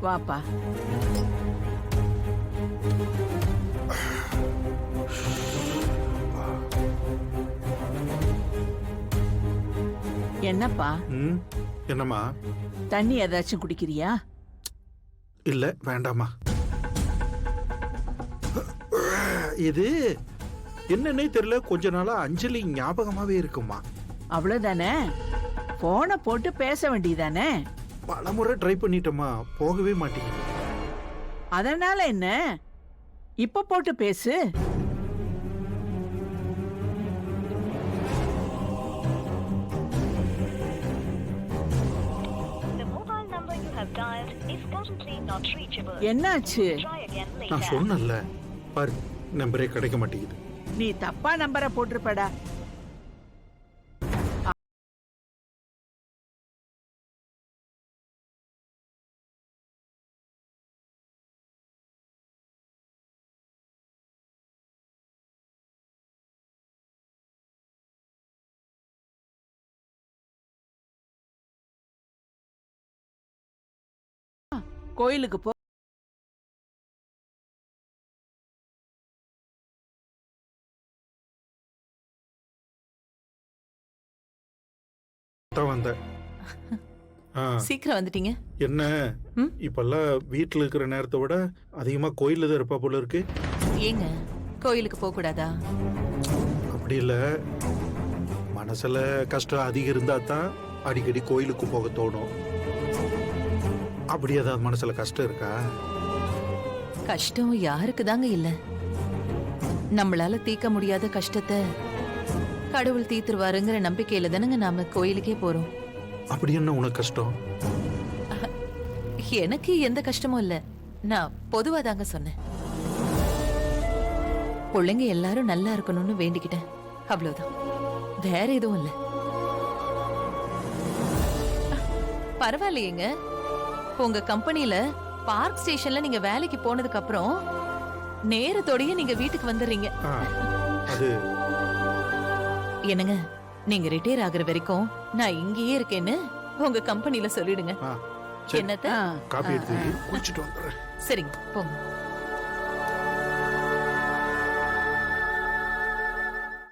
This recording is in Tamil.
வாப்பா. என்னப்பா? என்னம்மா? தண்ணி ஏதாச்சும் குடிக்கிறியா? இல்ல, வேண்டாமா. இது என்னன்னே தெரியல, கொஞ்ச நாளா அஞ்சலி ஞாபகமாவே இருக்குமா. அவ்வளவுதானே? போனை போட்டு பேச வேண்டியதானே? பலமுறை ட்ரை பண்ணிட்டோமா, போகவே மாட்டேங்குது. அதனால என்ன, இப்ப போட்டு பேசு. என்னாச்சு? நான் சொன்னல பாரு, நம்பரே கிடைக்க மாட்டேங்குது. நீ தப்பா நம்பரை போட்டிருப்படா. கோயிலுக்கு போ. சீக்கிரம் வந்துட்டீங்க. என்ன இப்பெல்லாம் வீட்டுல இருக்கிற நேரத்தை விட அதிகமா கோயில்ல தான் இருப்பா போல இருக்கு. ஏங்க கோயிலுக்கு போக கூடாதா? அப்படி இல்ல, மனசுல கஷ்டம் அதிகம் இருந்தா தான் அடிக்கடி கோயிலுக்கு போக தோணும். அப்படி ஏதாவது மனசுல கஷ்டம் இருக்கா? கஷ்டம் யாருக்கு தாங்க இல்ல. நம்மளால தீர்க்க முடியாத கஷ்டத்தை கடவுள் தீர்த்துருவாருங்கிற நம்பிக்கையில தானங்க நாம கோயிலுக்கே போறோம். அப்படி என்ன உனக்கு கஷ்டம்? எனக்கு எந்த கஷ்டமும் இல்ல. நான் பொதுவா தாங்க சொன்னேன். பிள்ளைங்க எல்லாரும் நல்லா இருக்கணும்னு வேண்டிக்கிட்டேன், அவ்வளவுதான். வேற எதுவும் இல்ல. பரவாயில்லையேங்க, உங்க கம்பெனில பார்க் ஸ்டேஷன்ல நீங்க வேலைக்கு போனதுக்கு அப்புறம் நேரத்தோடயே நீங்க வீட்டுக்கு வந்துடுறீங்க. என்னங்க, நீங்க ரிட்டையர் ஆகுற வரைக்கும் நான் இங்கேயே இருக்கேன்னு உங்க கம்பெனில சொல்லிடுங்க. என்னத்த? காபி எடுத்து குடிச்சிட்டு வந்துறேன். சரிங்க, போங்க.